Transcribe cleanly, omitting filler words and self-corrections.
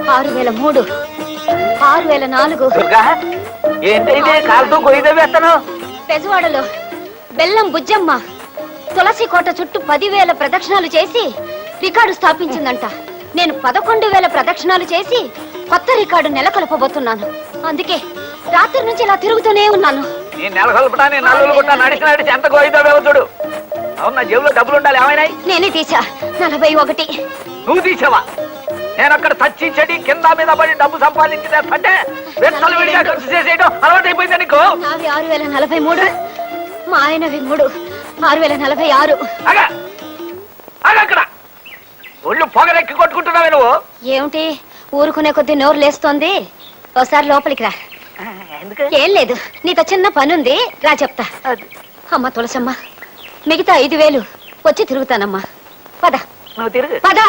6003, 6004. ఏంటైతే కాలుతో గొయ్యి వేస్తాను. పెజవాడలో బెల్లం బుజ్జమ్మ తులసి కోట చుట్టూ 10,000 ప్రదక్షిణాలు చేసి రికార్డు స్థాపించిందంట. నేను 11,000 ప్రదక్షిణాలు చేసి కొత్త రికార్డు నెలకొల్పబోతున్నాను. అందుకే రాత్రి నుంచి ఇలా తిరుగుతూనే ఉన్నాను. నీ నెలకొల్పటా, నీ నల్లులు గుట్ట నడిచి నడిచి ఎంత గోయితో చూడు. అవును, నా జేబులో డబ్బులు ఉండాలి. ఏమైనాయి? నేనే తీసా. 41. నువ్వు తీసావా? నేను అక్కడ తచ్చి చెడి కింద మీద పడి డబ్బు సంపాదించి తెస్తుంటే వెచ్చలు విడిగా ఖర్చు చేసేయడం అలవాటు అయిపోయింది నీకు. నావి 6043, మా ఆయనవి 3, 6046. అక్కడ ఒళ్ళు పొగరెక్కి కొట్టుకుంటున్నావే నువ్వు. ఏమిటి ఊరుకునే కొద్ది నోరు లేస్తోంది? ఒకసారి లోపలికి రా. ఏం లేదు, నీతో చిన్న పనుంది, రా చెప్తా. అమ్మ తులసమ్మ, మిగతా 5,000 వచ్చి తిరుగుతానమ్మా. పద నువ్వు తిరుగు. పద.